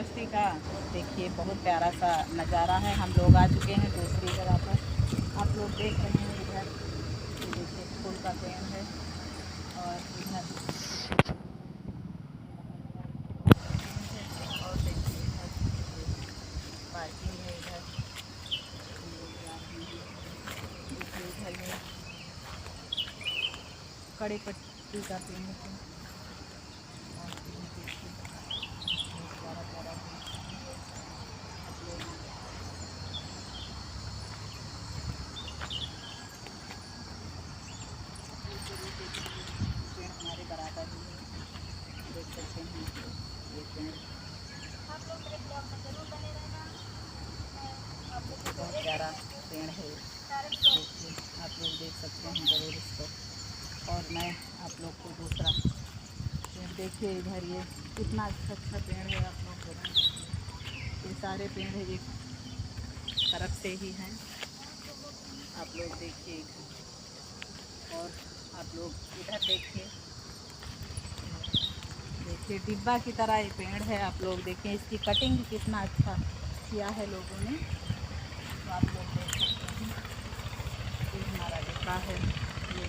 University का देखिए बहुत प्यारा सा नज़ारा है। हम लोग आ चुके हैं दूसरी जगह पर। आप लोग देख रहे हैं इधर ये देखिए फूल का पेड़ है और इधर और देखिए इधर पार्किंग है। इधर देखिए इधर में कड़े पत्ती का पेड़ है और इधर देखिए बहुत प्यारा प्यारा है। आप लोग पेड़ हमारे बराबर ही है, देख सकते हैं ये पेड़। आप लोग मेरे ब्लॉग में जरूर बने रहना। आप लोग बहुत प्यारा पेड़ है, देखिए आप लोग देख सकते हैं ज़रूर इसको। और मैं आप लोग को दूसरा पेड़ देखिए इधर ये कितना अच्छा पेड़ है। आप लोग जरूर देखिए, ये सारे पेड़ है एक तरफ से ही हैं। आप लोग देखिए और आप लोग इधर देखिए, देखिए डिब्बा की तरह ये पेड़ है। आप लोग देखिए इसकी कटिंग कितना अच्छा किया है लोगों ने। तो आप लोग देख सकते हैं ये हमारा डिब्बा है ये।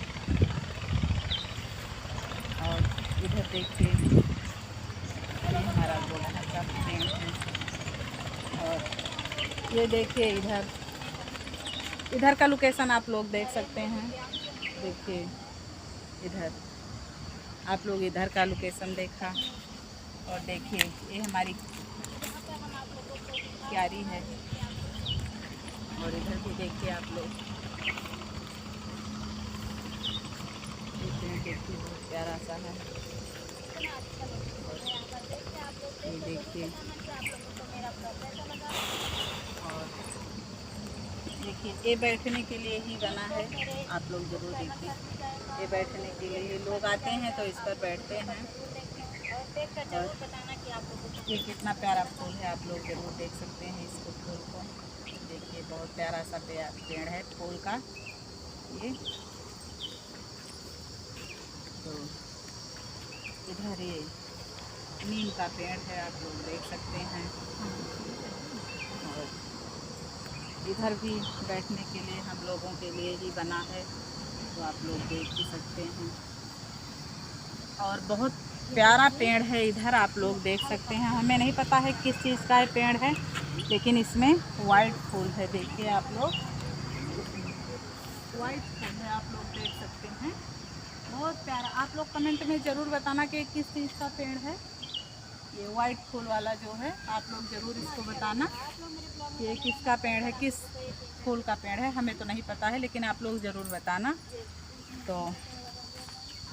और इधर देखिए ये हमारा गुड़हल का पेड़ है। और ये देखिए इधर का लोकेशन आप लोग देख सकते हैं। देखिए इधर आप लोग इधर का लोकेशन देखा और देखिए ये हमारी क्यारी है। और इधर भी देखिए आप लोग देखिए बहुत प्यारा सा है। ये देखिए और देखिए ये बैठने के लिए ही बना है। आप लोग ज़रूर देखिए ये बैठने के लिए लोग आते हैं तो इस पर बैठते हैं। और ये कितना प्यारा फूल है, आप लोग ज़रूर देख सकते हैं इसको फूल को। देखिए बहुत प्यारा सा पेड़ है फूल का ये। तो इधर ये नीम का पेड़ है, आप लोग देख सकते हैं। और इधर भी बैठने के लिए हम लोगों के लिए ही बना है, तो आप लोग देख ही सकते हैं। और बहुत प्यारा पेड़ है इधर, आप लोग देख सकते हैं। हमें नहीं पता है किस चीज़ का ये पेड़ है, लेकिन इसमें वाइट फूल है। देखिए आप लोग वाइट फूल है, आप लोग देख सकते हैं बहुत प्यारा। आप लोग कमेंट में ज़रूर बताना कि किस चीज़ का पेड़ है ये वाइट फूल वाला जो है। आप लोग ज़रूर इसको बताना ये किसका पेड़ है, किस फूल का पेड़ है। हमें तो नहीं पता है, लेकिन आप लोग ज़रूर बताना। तो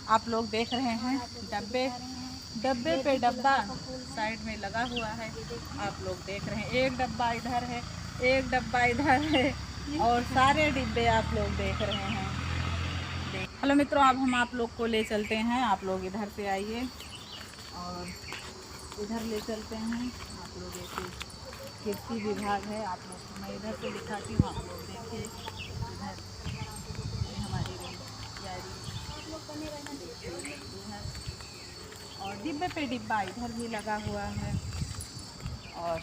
आप लोग देख रहे हैं डब्बे पे डब्बा साइड में लगा हुआ है। आप लोग देख रहे हैं एक डब्बा इधर है, एक डब्बा इधर है और सारे डिब्बे आप लोग देख रहे हैं। हेलो मित्रों, अब हम आप लोग को ले चलते हैं। आप लोग इधर से आइए और इधर ले चलते हैं। आप लोग ऐसे कृषि विभाग है, आप लोग को मैं इधर से दिखाती हूँ। आप लोग देखिए इधर ये हमारी क्यारी इधर और डिब्बे पे डिब्बा इधर भी लगा हुआ है। और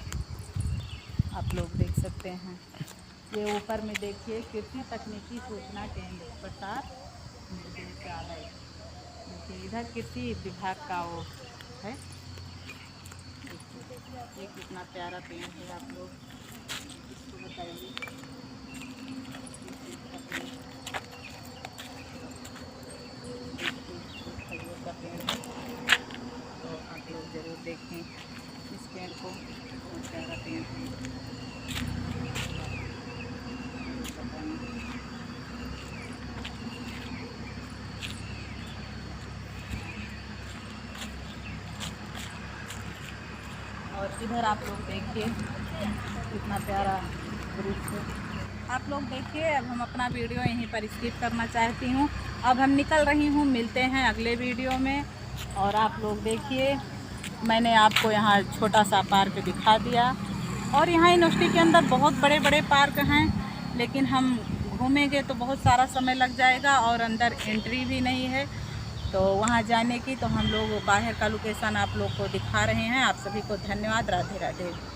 आप लोग देख सकते हैं ये ऊपर में देखिए कृषि तकनीकी सूचना केंद्र प्रसार निर्देशालय। देखिए इधर कृषि विभाग का वो है। ये कितना प्यारा पेड़ है, आप लोग इसको बताइए। खजूर का पेड़ है, तो आप लोग ज़रूर देखें इस पेड़ को, बहुत प्यारा पेड़ है। और इधर आप लोग देखिए कितना प्यारा वृक्ष है। आप लोग देखिए अब हम अपना वीडियो यहीं पर स्किप करना चाहती हूँ। अब हम निकल रही हूँ, मिलते हैं अगले वीडियो में। और आप लोग देखिए मैंने आपको यहाँ छोटा सा पार्क दिखा दिया। और यहाँ यूनिवर्सिटी के अंदर बहुत बड़े बड़े पार्क हैं, लेकिन हम घूमेंगे तो बहुत सारा समय लग जाएगा और अंदर एंट्री भी नहीं है। तो वहाँ जाने की तो हम लोग बाहर का लोकेशन आप लोग को दिखा रहे हैं। आप सभी को धन्यवाद। राधे राधे।